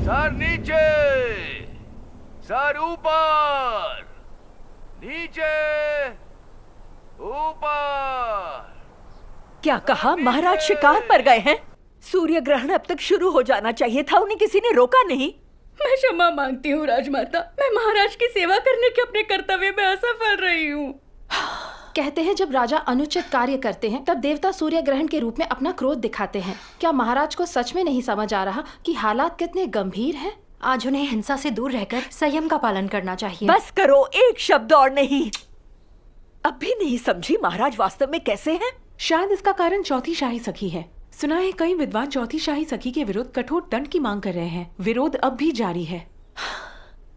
Sir नीचे, sir ऊपर, नीचे, ऊपर। क्या कहा? महाराज शिकार पर गए हैं? सूर्य ग्रहण अब तक शुरू हो जाना चाहिए था, उन्हें किसी ने रोका नहीं। मैं क्षमा मांगती हूँ राजमाता, मैं महाराज की सेवा करने के अपने कर्तव्य में असफल रही हूँ। कहते हैं जब राजा अनुचित कार्य करते हैं तब देवता सूर्य ग्रहण के रूप में अपना क्रोध दिखाते हैं। क्या महाराज को सच में नहीं समझ आ रहा कि हालात कितने गंभीर हैं? आज उन्हें हिंसा से दूर रहकर संयम का पालन करना चाहिए। बस करो, एक शब्द और नहीं। अब भी नहीं समझी महाराज वास्तव में कैसे हैं? शायद इसका कारण चौथी शाही सखी है। सुना है कई विद्वान चौथी शाही सखी के विरुद्ध कठोर दंड की मांग कर रहे हैं। विरोध अब भी जारी है।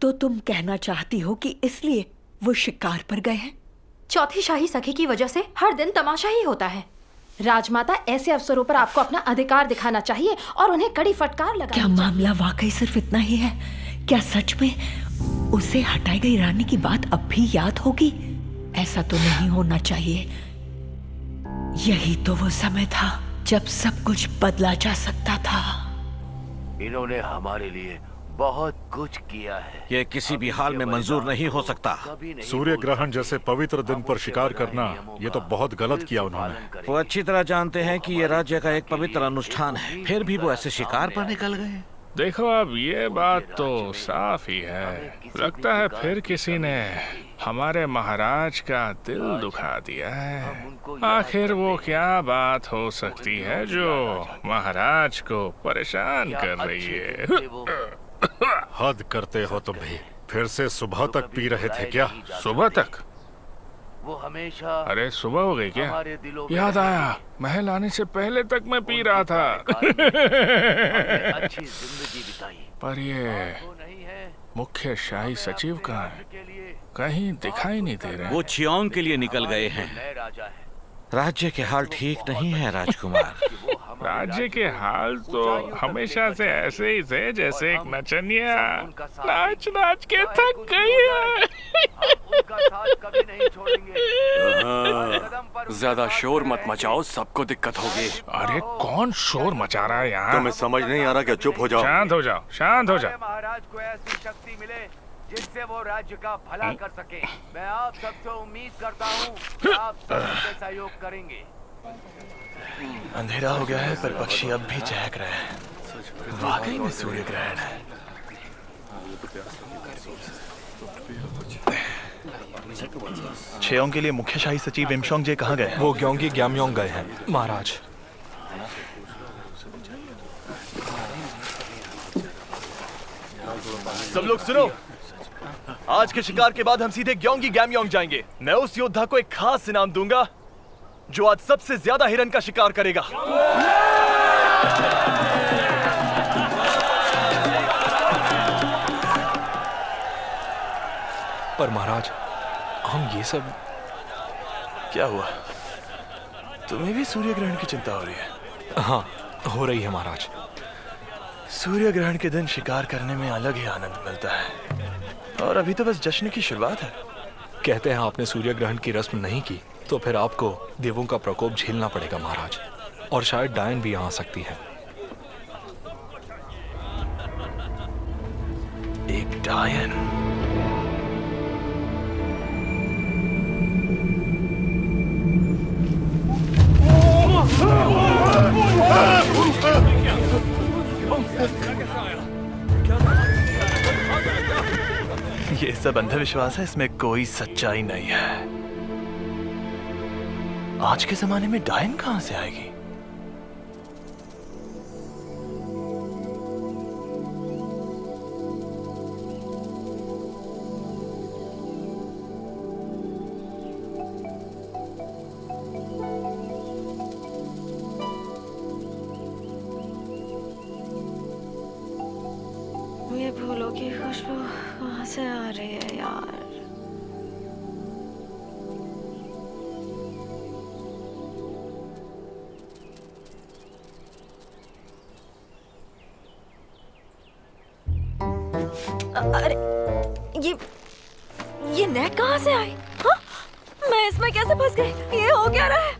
तो तुम कहना चाहती हो कि इसलिए वो शिकार पर गए हैं? चौथी शाही सखी की वजह से हर दिन तमाशा ही होता है। राजमाता, ऐसे अवसरों पर आपको अपना अधिकार दिखाना चाहिए और उन्हें कड़ी फटकार लगानी क्या मामला वाकई सिर्फ इतना ही है? क्या सच में उसे हटाई गई रानी की बात अब भी याद होगी? ऐसा तो नहीं होना चाहिए। यही तो वो समय था जब सब कुछ बदला जा सकता था। इन्होंने हमारे लिए बहुत कुछ किया है। ये किसी भी हाल में मंजूर नहीं हो सकता। सूर्य ग्रहण जैसे पवित्र दिन पर शिकार करना, ये तो बहुत गलत किया उन्होंने। वो अच्छी तरह जानते हैं कि ये राज्य का एक पवित्र अनुष्ठान है, फिर भी वो ऐसे शिकार पर निकल गए। देखो अब ये बात तो साफ ही है। लगता है फिर किसी ने हमारे महाराज का दिल दुखा दिया है। आखिर वो क्या बात हो सकती है जो महाराज को परेशान कर रही है? हद करते हो तुम भी। फिर से सुबह तक पी रहे थे क्या? सुबह तक? वो हमेशा अरे सुबह हो गई क्या? याद आया, महल आने से पहले तक मैं पी रहा था। अच्छी जिंदगी बिताई। पर ये मुख्य शाही सचिव कहाँ है? कहीं दिखाई नहीं दे रहे। वो चियोंग के लिए निकल गए हैं। राज्य के हाल ठीक नहीं है राजकुमार। राज्य के हाल तो हमेशा से ऐसे ही थे, जैसे एक नचनिया नाच नाच के थक गई है। ज्यादा शोर मत मचाओ, सबको दिक्कत होगी। अरे कौन शोर मचा रहा है यहाँ? तुम्हें समझ नहीं आ रहा क्या? चुप हो जाओ। शांत हो जाओ, शांत हो जाओ। महाराज को ऐसी शक्ति मिले जिससे वो राज्य का भला कर सके। मैं आप सबसे उम्मीद करता हूँ कि आप सब मुझसे सहयोग करेंगे। अंधेरा हो गया है पर पक्षी अब भी चहक रहे हैं। वाकई में सूर्य ग्रहण है। चियोंग के लिए मुख्य शाही सचिव इमशोंग जे कहाँ गए? वो ग्योंगी ग्यामयोंग गए हैं महाराज। सब लोग सुनो, आज के शिकार के बाद हम सीधे ग्योंगी ग्यामयोंग जाएंगे। मैं उस योद्धा को एक खास इनाम दूंगा जो आज सबसे ज्यादा हिरन का शिकार करेगा। पर महाराज, हम ये सब क्या हुआ? तुम्हें भी सूर्य ग्रहण की चिंता हो रही है? हाँ, हो रही है महाराज। सूर्य ग्रहण के दिन शिकार करने में अलग ही आनंद मिलता है और अभी तो बस जश्न की शुरुआत है। कहते हैं आपने सूर्य ग्रहण की रस्म नहीं की तो फिर आपको देवों का प्रकोप झेलना पड़ेगा महाराज, और शायद डायन भी आ सकती है। एक डायन? ये सब अंधविश्वास है, इसमें कोई सच्चाई नहीं है। आज के जमाने में डायन कहां से आएगी? ये फूलों की खुशबू कहां से आ रही है यार? अरे ये नेट कहाँ से आई? हाँ? मैं इसमें कैसे फंस गई? ये हो क्या रहा है?